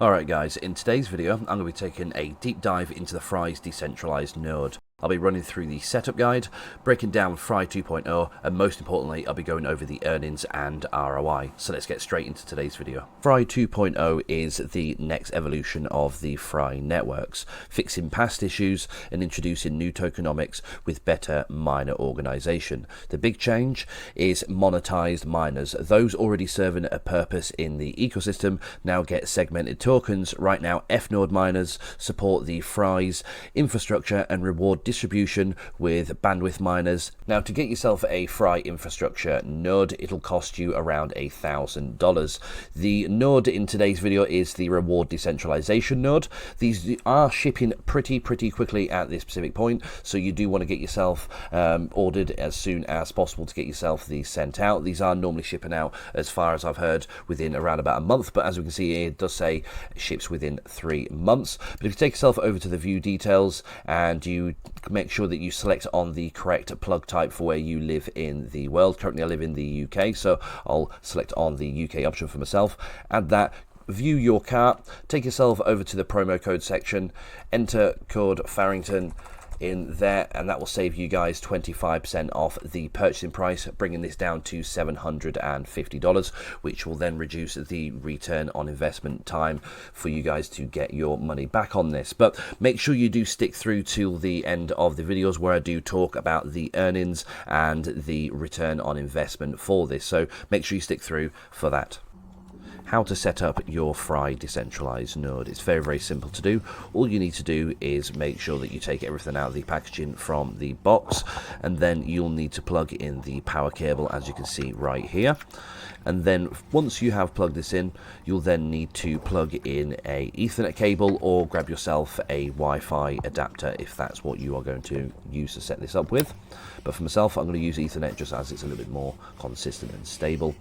Alright guys, in today's video I'm going to be taking a deep dive into the Fry's decentralized node. I'll be running through the setup guide, breaking down Fry 2.0, and most importantly I'll be going over the earnings and ROI. So let's get straight into today's video. Fry 2.0 is the next evolution of the Fry networks, fixing past issues and introducing new tokenomics with better miner organization. The big change is monetized miners. Those already serving a purpose in the ecosystem now get segmented tokens. Right now F-node miners support the Fry's infrastructure and reward distribution with bandwidth miners. Now, to get yourself a Fry infrastructure node, it'll cost you around $1,000. The node in today's video is the reward decentralization node. These are shipping pretty quickly at this specific point, so you do want to get yourself ordered as soon as possible to get yourself these sent out. These are normally shipping out, as far as I've heard, within around about a month, but as we can see here, it does say ships within 3 months. But if you take yourself over to the view details and you make sure that you select on the correct plug type for where you live in the world. Currently I live in the UK, so I'll select on the UK option for myself. Add that, view your cart, take yourself over to the promo code section, enter code Farrington in there, and that will save you guys 25% off the purchasing price, bringing this down to $750, which will then reduce the return on investment time for you guys to get your money back on this. But make sure you do stick through till the end of the videos where I do talk about the earnings and the return on investment for this, so make sure you stick through for that. How to set up your Fry decentralized node. It's very simple to do. All you need to do is make sure that you take everything out of the packaging from the box, and then you'll need to plug in the power cable, as you can see right here. And then once you have plugged this in, you'll then need to plug in a Ethernet cable or grab yourself a Wi-Fi adapter if that's what you are going to use to set this up with. But for myself, I'm going to use Ethernet just as it's a little bit more consistent and stable.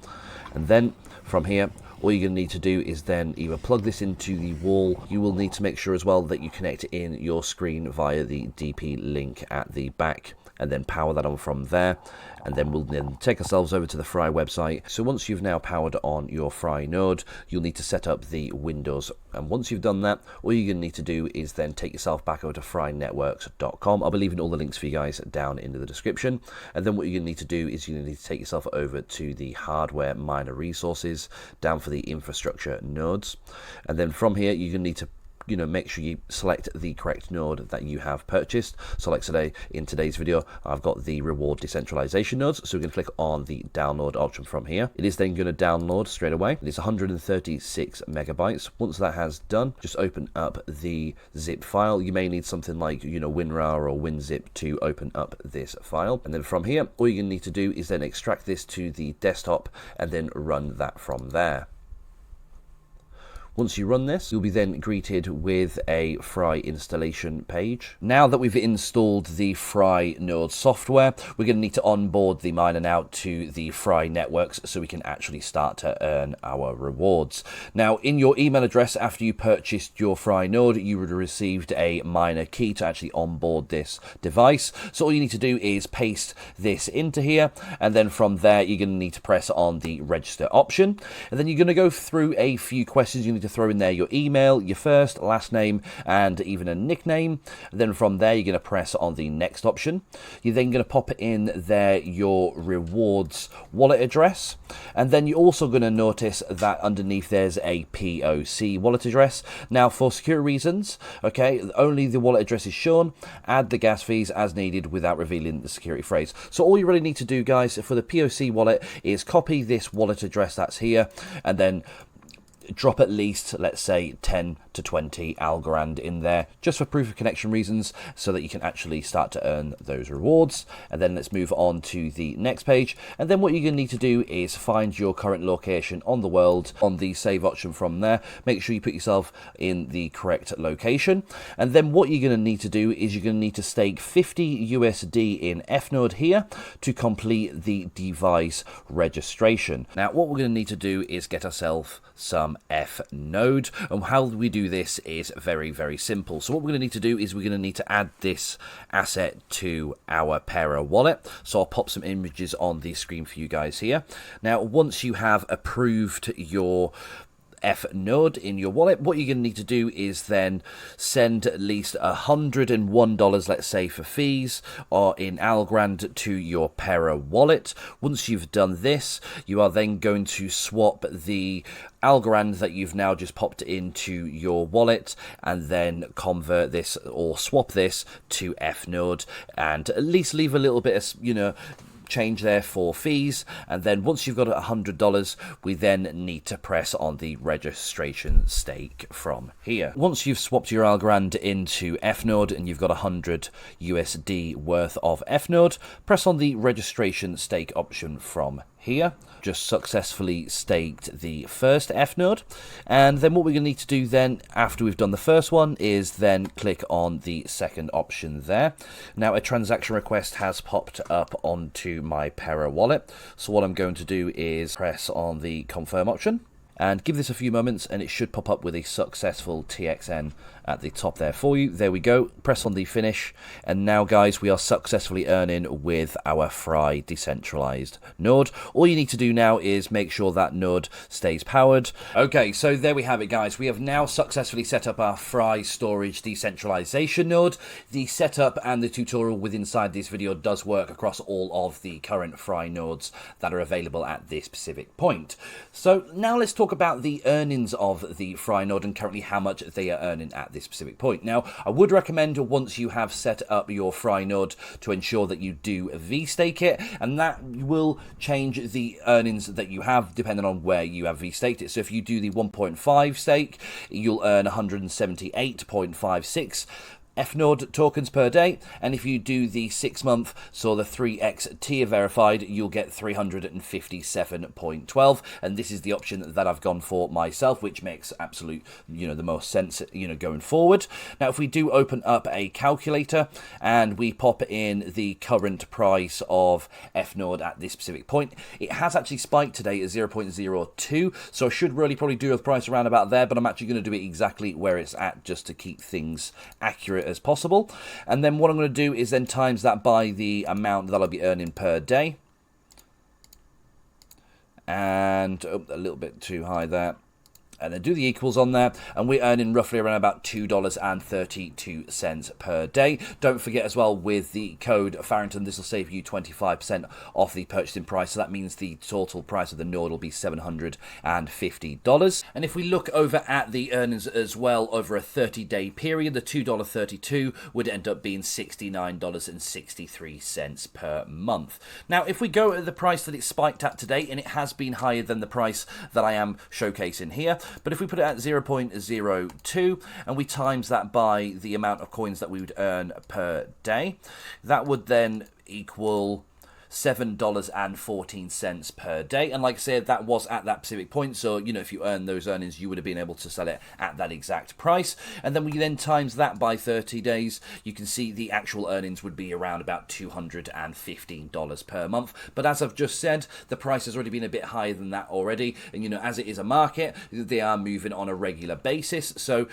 And then from here, all you're going to need to do is then either plug this into the wall. You will need to make sure as well that you connect in your screen via the DP link at the back, and then power that on from there. And then we'll then take ourselves over to the Fry website. So once you've now powered on your Fry node, you'll need to set up the Windows. And once you've done that, all you're going to need to do is then take yourself back over to frynetworks.com. I'll be leaving all the links for you guys down in the description. And then what you're going to need to do is you're going to need to take yourself over to the hardware miner resources down for the infrastructure nodes. And then from here, you're going to need to make sure you select the correct node that you have purchased. So like today, in today's video, I've got the reward decentralization nodes. So we're going to click on the download option from here. It is then going to download straight away. It's 136 megabytes. Once that has done, just open up the zip file. You may need something like, WinRAR or WinZip to open up this file. And then from here, all you're going to need to do is then extract this to the desktop and then run that from there. Once you run this, you'll be then greeted with a Fry installation page. Now that we've installed the Fry node software, we're going to need to onboard the miner now to the Fry networks so we can actually start to earn our rewards. Now, in your email address after you purchased your Fry node, you would have received a miner key to actually onboard this device. So all you need to do is paste this into here, and then from there you're going to need to press on the register option, and then you're going to go through a few questions. You need to throw in there your email, your first, last name, and even a nickname. Then from there, you're going to press on the next option. You're then going to pop in there your rewards wallet address. And then you're also going to notice that underneath there's a POC wallet address. Now, for security reasons, okay, only the wallet address is shown. Add the gas fees as needed without revealing the security phrase. So all you really need to do, guys, for the POC wallet is copy this wallet address that's here, and then drop at least, let's say, 10 to 20 Algorand in there, just for proof of connection reasons, so that you can actually start to earn those rewards. And then let's move on to the next page. And then what you're going to need to do is find your current location on the world on the save option from there. Make sure you put yourself in the correct location. And then what you're going to need to do is you're going to need to stake 50 USD in F-node here to complete the device registration. Now, what we're going to need to do is get ourselves some F-node, and how we do this is very simple. So what we're going to need to do is we're going to need to add this asset to our Para wallet. So I'll pop some images on the screen for you guys here. Now, once you have approved your F node in your wallet, what you're going to need to do is then send at least $101, let's say, for fees or in Algorand to your Pera wallet. Once you've done this, you are then going to swap the Algorand that you've now just popped into your wallet and then convert this or swap this to F node, and at least leave a little bit of, change there for fees. And then once you've got $100, we then need to press on the registration stake from here. Once you've swapped your Algorand into F node and you've got 100 USD worth of F node, press on the registration stake option from here. Just successfully staked the first F node, and then what we're going to need to do then after we've done the first one is then click on the second option there. Now a transaction request has popped up onto my Pera wallet, so what I'm going to do is press on the confirm option and give this a few moments, and it should pop up with a successful TXN at the top there for you. There we go. Press on the finish, and now guys, we are successfully earning with our Fry decentralized node. All you need to do now is make sure that node stays powered. Okay, so there we have it, guys. We have now successfully set up our Fry storage decentralization node. The setup and the tutorial within inside this video does work across all of the current Fry nodes that are available at this specific point. So now let's talk about the earnings of the Fry node and currently how much they are earning at this specific point. Now, I would recommend once you have set up your Fry node to ensure that you do V-stake it, and that will change the earnings that you have depending on where you have V-staked it. So if you do the 1.5 stake, you'll earn 178.56 F node tokens per day, and if you do the 6 month, so the 3x tier verified, you'll get 357.12, and this is the option that I've gone for myself, which makes absolute, the most sense, going forward. Now, if we do open up a calculator and we pop in the current price of F node at this specific point, it has actually spiked today at 0.02, so I should really probably do a price around about there, but I'm actually going to do it exactly where it's at just to keep things accurate as possible. And then what I'm going to do is then times that by the amount that I'll be earning per day. And a little bit too high there. And then do the equals on there, and we're earning roughly around about $2.32 per day. Don't forget as well, with the code Farrington, this will save you 25% off the purchasing price, so that means the total price of the node will be $750. And if we look over at the earnings as well over a 30-day period, the $2.32 would end up being $69.63 per month. Now, if we go at the price that it spiked at today, and it has been higher than the price that I am showcasing here, but if we put it at 0.02 and we times that by the amount of coins that we would earn per day, that would then equal $7.14 per day. And like I said, that was at that specific point, so if you earn those earnings, you would have been able to sell it at that exact price. And then we then times that by 30 days, you can see the actual earnings would be around about $215 per month. But as I've just said, the price has already been a bit higher than that already, and as it is a market, they are moving on a regular basis. So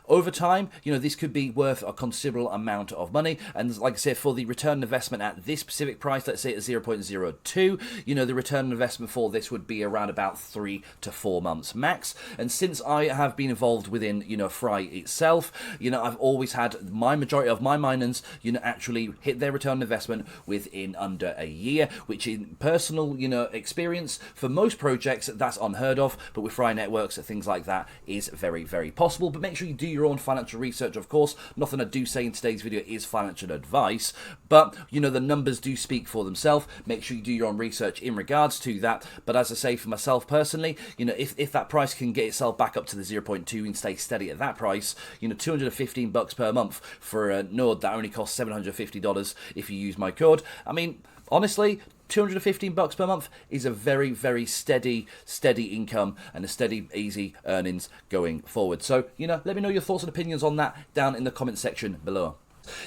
over time, this could be worth a considerable amount of money. And like I said, for the return on investment at this specific price, let's say at 0.02, the return on investment for this would be around about 3 to 4 months max. And since I have been involved within, Fry itself, I've always had my majority of my miners, actually hit their return on investment within under a year, which in personal, experience, for most projects, that's unheard of, but with Fry networks and things like that is very, very possible. But make sure you do your own financial research, of course. Nothing I do say in today's video is financial advice, but, the numbers do speak for themselves. Make sure you do your own research in regards to that. But as I say, for myself personally, if that price can get itself back up to the 0.2 and stay steady at that price, $215 per month for a node that only costs $750 if you use my code. I mean, honestly, $215 per month is a very, very steady income and a steady, easy earnings going forward. So, let me know your thoughts and opinions on that down in the comment section below.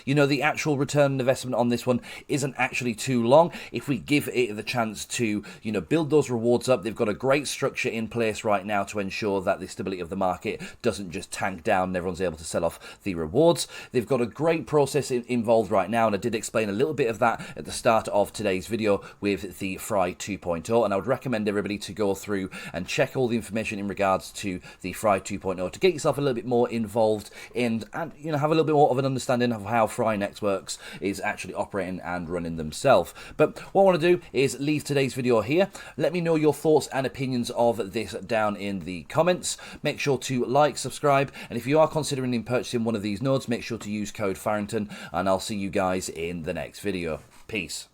You know, the actual return on investment on this one isn't actually too long. If we give it the chance to, you know, build those rewards up, they've got a great structure in place right now to ensure that the stability of the market doesn't just tank down and everyone's able to sell off the rewards. They've got a great process involved right now, and I did explain a little bit of that at the start of today's video with the Fry 2.0, and I would recommend everybody to go through and check all the information in regards to the Fry 2.0 to get yourself a little bit more involved in, and you know, have a little bit more of an understanding of how Fry Networks is actually operating and running themselves. But what I want to do is leave today's video here. Let me know your thoughts and opinions of this down in the comments. Make sure to like, subscribe, and if you are considering purchasing one of these nodes, make sure to use code Farrington, and I'll see you guys in the next video. Peace.